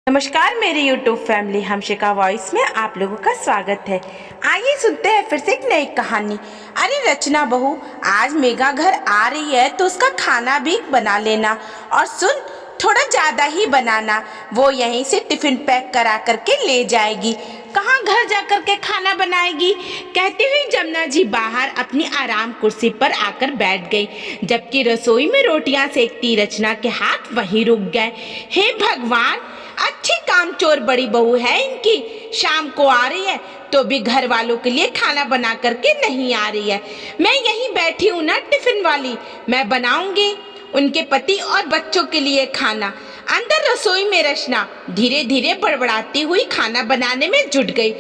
नमस्कार मेरी YouTube family हमशिका voice में आप लोगों का स्वागत है। आइए सुनते हैं फिर से एक नई कहानी। अरे रचना बहू, आज मेघा घर आ रही है तो उसका खाना भी बना लेना, और सुन, थोड़ा ज़्यादा ही बनाना। वो यहीं से टिफ़िन पैक करा करके ले जाएगी। कहाँ घर जा कर के खाना बनाएगी? कहती हुई जमुना जी बाहर अपनी आराम कुर्सी पर आकर बैठ गई, जबकि रसोई में रोटियां सेकती रचना के हाथ वहीं रुक गए। हे भगवान, अच्छी कामचोर बड़ी बहू है इनकी। शाम को आ रही है तो भी घर वालों के लिए खाना बना करके नहीं आ रही है। मैं यहीं बैठी हूँ ना टिफिन वाली, मैं बनाऊंगी उनके पति और बच्चों के लिए खाना। अंदर रसोई में रचना धीरे धीरे बड़बड़ाती हुई खाना बनाने में जुट गई।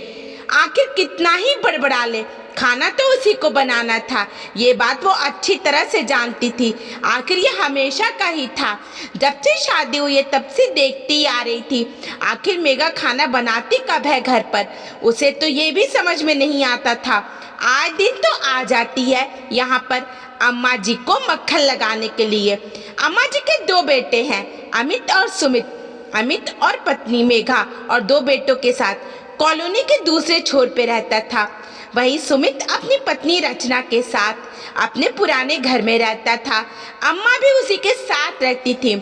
आखिर कितना ही बड़बड़ा ले, खाना तो उसी को बनाना था। ये बात वो अच्छी तरह से जानती थी। आखिर ये हमेशा का ही था। जब से शादी हुई है तब से देखती आ रही थी। आखिर मेघा खाना बनाती कब है घर पर, उसे तो ये भी समझ में नहीं आता था। आज दिन तो आ जाती है यहाँ पर अम्मा जी को मक्खन लगाने के लिए। अम्मा जी के दो बेटे हैं, अमित और सुमित। अमित और पत्नी मेघा और दो बेटों के साथ कॉलोनी के दूसरे छोर पे रहता था। वहीं सुमित अपनी पत्नी रचना के साथ अपने पुराने घर में रहता था। अम्मा भी उसी के साथ रहती थी।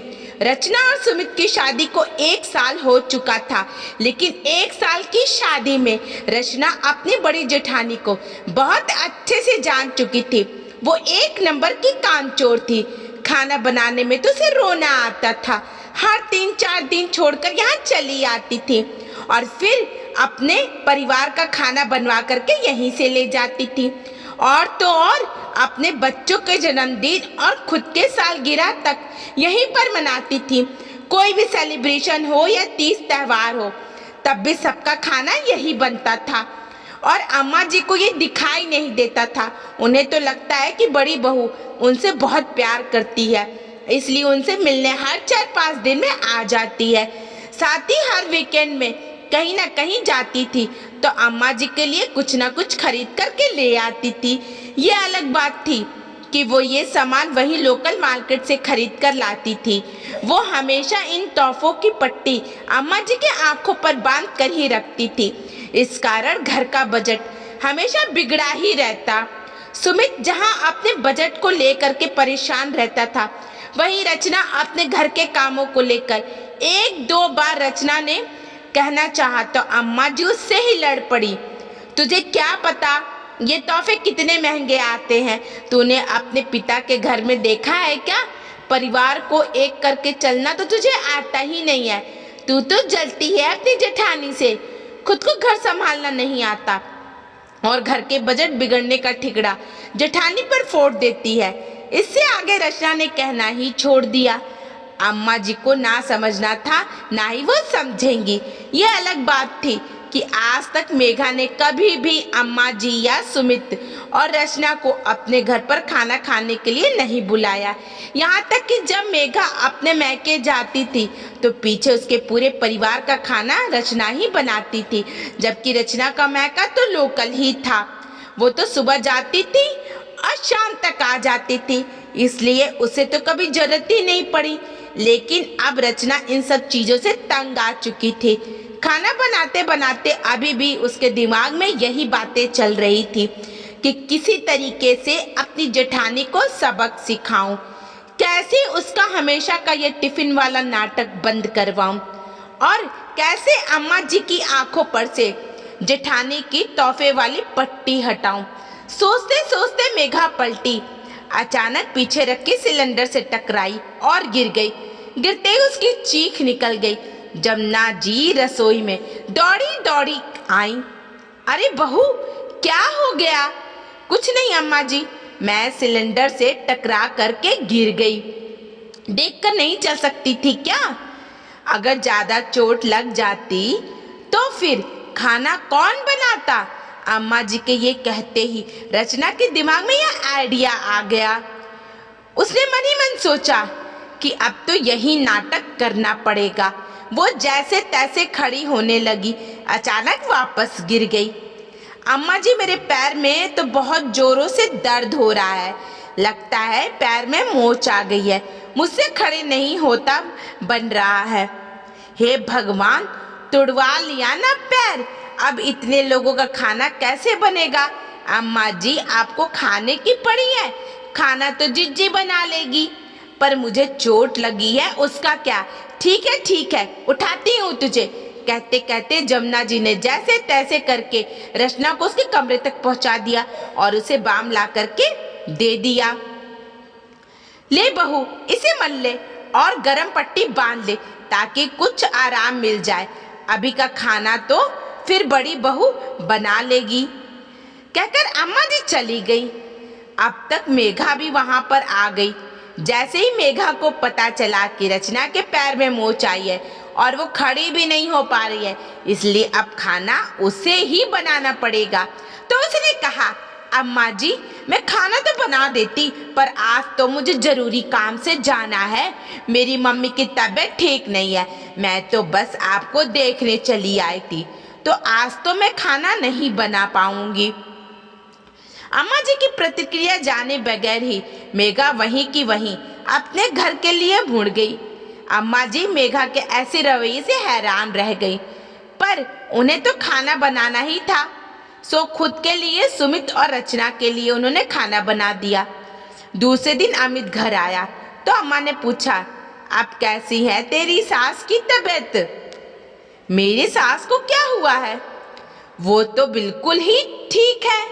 रचना और सुमित की शादी को 1 साल हो चुका था, लेकिन 1 साल की शादी में रचना अपनी बड़ी जेठानी को बहुत अच्छे से जान चुकी थी। वो एक नंबर की कामचोर थी। खाना बनाने में तो उसे रोना आता था। हर 3-4 दिन छोड़कर यहाँ चली आती थी और फिर अपने परिवार का खाना बनवा करके यहीं से ले जाती थी। और तो और अपने बच्चों के जन्मदिन और खुद के सालगिरह तक यहीं पर मनाती थी। कोई भी सेलिब्रेशन हो या तीज त्योहार हो, तब भी सबका खाना यही बनता था। और अम्मा जी को ये दिखाई नहीं देता था। उन्हें तो लगता है कि बड़ी बहू उनसे बहुत प्यार करती है, इसलिए उनसे मिलने हर 4-5 दिन में आ जाती है। साथ ही हर वीकेंड में कहीं ना कहीं जाती थी तो अम्मा जी के लिए कुछ ना कुछ खरीद करके ले आती थी। ये अलग बात थी कि वो ये सामान वही लोकल मार्केट से खरीद कर लाती थी। वो हमेशा इन तोहफों की पट्टी अम्मा जी के आंखों पर बांध कर ही रखती थी। इस कारण घर का बजट हमेशा बिगड़ा ही रहता। सुमित जहां अपने बजट को लेकर के परेशान रहता था, वहीं रचना अपने घर के कामों को लेकर 1-2 बार रचना ने कहना चाहा तो अम्मा जी उससे ही लड़ पड़ी। तुझे क्या पता ये तोहफे कितने महंगे आते हैं? तूने अपने पिता के घर में देखा है क्या? परिवार को एक करके चलना तो तुझे आता ही नहीं है। तू तो जलती है अपनी जेठानी से, खुद को घर संभालना नहीं आता और घर के बजट बिगड़ने का ठिकरा जेठानी पर फोड़ देती है। इससे आगे रचना ने कहना ही छोड़ दिया। अम्मा जी को ना समझना था, ना ही वो समझेंगी। ये अलग बात थी कि आज तक मेघा ने कभी भी अम्मा जी या सुमित और रचना को अपने घर पर खाना खाने के लिए नहीं बुलाया। यहाँ तक कि जब मेघा अपने मैके जाती थी तो पीछे उसके पूरे परिवार का खाना रचना ही बनाती थी, जबकि रचना का मैका तो लोकल ही था। वो तो सुबह जाती थी और शाम तक आ जाती थी, इसलिए उसे तो कभी जरूरत ही नहीं पड़ी। लेकिन अब रचना इन सब चीज़ों से तंग आ चुकी थी। खाना बनाते बनाते अभी भी उसके दिमाग में यही बातें चल रही थी कि किसी तरीके से अपनी जेठानी को सबक सिखाऊं, कैसे उसका हमेशा का ये टिफिन वाला नाटक बंद करवाऊं और कैसे अम्मा जी की आंखों पर से जेठानी की तोहफे वाली पट्टी हटाऊं। सोचते सोचते मेघा पलटी, अचानक पीछे रखे सिलेंडर से टकराई और गिर गई। गिरते ही उसकी चीख निकल गई। जमुना जी रसोई में दौड़ी दौड़ी आई। अरे बहू, क्या हो गया? कुछ नहीं अम्मा जी, मैं सिलेंडर से टकरा करके गिर गई। देखकर नहीं चल सकती थी क्या? अगर ज्यादा चोट लग जाती तो फिर खाना कौन बनाता? अम्मा जी के ये कहते ही रचना के दिमाग में यह आइडिया आ गया। उसने मन ही मन सोचा कि अब तो यही नाटक करना पड़ेगा। वो जैसे तैसे खड़ी होने लगी, अचानक वापस गिर गई। अम्मा जी, मेरे पैर में तो बहुत जोरों से दर्द हो रहा है। लगता है पैर में मोच आ गई है, मुझसे खड़े नहीं होता बन रहा है। हे भगवान, तुड़वा लिया ना पैर। अब इतने लोगों का खाना कैसे बनेगा? अम्मा जी आपको खाने की पड़ी है, खाना तो जिज्जी बना लेगी, पर मुझे चोट लगी है उसका क्या। ठीक है उठाती हूँ तुझे। कहते कहते जमुना जी ने जैसे तैसे करके रचना को उसके कमरे तक पहुंचा दिया और उसे बाम ला करके दे दिया। ले बहू, इसे मल ले और गरम पट्टी बांध ले ताकि कुछ आराम मिल जाए। अभी का खाना तो फिर बड़ी बहू बना लेगी। कहकर अम्मा जी चली गई। अब तक मेघा भी वहां पर आ गई। जैसे ही मेघा को पता चला कि रचना के पैर में मोच आई है और वो खड़ी भी नहीं हो पा रही है, इसलिए अब खाना उसे ही बनाना पड़ेगा, तो उसने कहा, अम्मा जी मैं खाना तो बना देती, पर आज तो मुझे जरूरी काम से जाना है। मेरी मम्मी की तबीयत ठीक नहीं है, मैं तो बस आपको देखने चली आई थी, तो आज तो मैं खाना नहीं बना पाऊंगी। अम्मा जी की प्रतिक्रिया जाने बगैर ही मेघा वहीं की वहीं अपने घर के लिए भूड़ गई। अम्मा जी मेघा के ऐसे रवैये से हैरान रह गई, पर उन्हें तो खाना बनाना ही था, सो खुद के लिए, सुमित और रचना के लिए उन्होंने खाना बना दिया। दूसरे दिन अमित घर आया तो अम्मा ने पूछा, अब कैसी है तेरी सास की तबीयत? मेरी सास को क्या हुआ है? वो तो बिल्कुल ही ठीक है।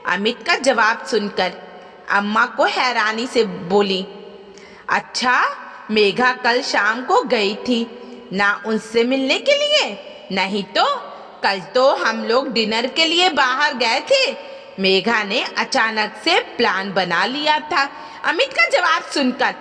अमित का जवाब सुनकर अम्मा को हैरानी से बोली, अच्छा मेघा कल शाम को गई थी ना उनसे मिलने के लिए? नहीं तो कल तो हम लोग डिनर के लिए बाहर गए थे, मेघा ने अचानक से प्लान बना लिया था। अमित का जवाब सुनकर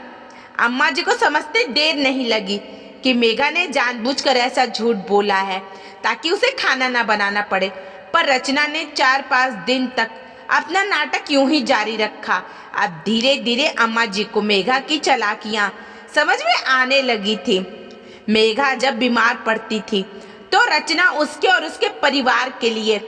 अम्मा जी को समझते देर नहीं लगी कि मेघा ने जानबूझकर ऐसा झूठ बोला है ताकि उसे खाना ना बनाना पड़े, पर रचना ने 4-5 दिन तक अपना नाटक यूं ही जारी रखा। अब धीरे धीरे अम्मा जी को मेघा की चालाकियां समझ में आने लगी थी। मेघा जब बीमार पड़ती थी तो रचना उसके और उसके परिवार के लिए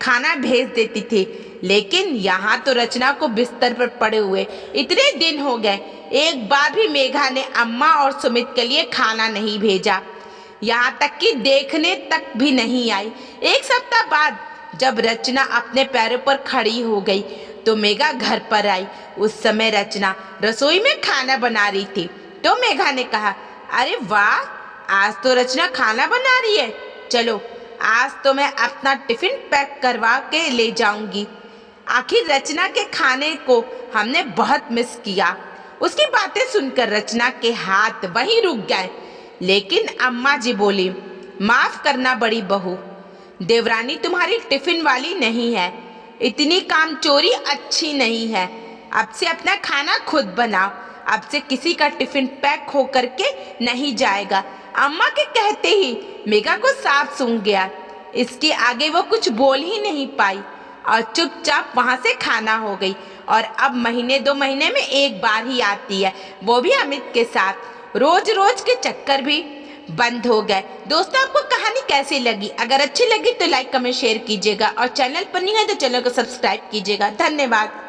खाना भेज देती थी, लेकिन यहाँ तो रचना को बिस्तर पर पड़े हुए इतने दिन हो गए, एक बार भी मेघा ने अम्मा और सुमित के लिए खाना नहीं भेजा, यहाँ तक कि देखने तक भी नहीं आई। एक सप्ताह बाद जब रचना अपने पैरों पर खड़ी हो गई तो मेघा घर पर आई। उस समय रचना रसोई में खाना बना रही थी, तो मेघा ने कहा, अरे वाह, आज तो रचना खाना बना रही है, चलो आज तो मैं अपना टिफिन पैक करवा के ले जाऊंगी। आखिर रचना के खाने को हमने बहुत मिस किया। उसकी बातें सुनकर रचना के हाथ वहीं रुक गए, लेकिन अम्मा जी बोली, माफ करना बड़ी बहू, देवरानी तुम्हारी टिफिन वाली नहीं है, इतनी काम चोरी अच्छी नहीं है, अब से अपना खाना खुद बनाओ, अब से किसी का टिफिन पैक हो करके नहीं जाएगा। अम्मा के कहते ही मेघा को साफ सूंघ गया। इसके आगे वो कुछ बोल ही नहीं पाई और चुपचाप वहां से खाना हो गई, और अब महीने 2 महीने में एक बार ही आती है, वो भी अमित के साथ। रोज रोज के चक्कर भी बंद हो गए। दोस्तों, आपको कहानी कैसी लगी? अगर अच्छी लगी तो लाइक कमेंट शेयर कीजिएगा और चैनल पर नहीं है तो चैनल को सब्सक्राइब कीजिएगा। धन्यवाद।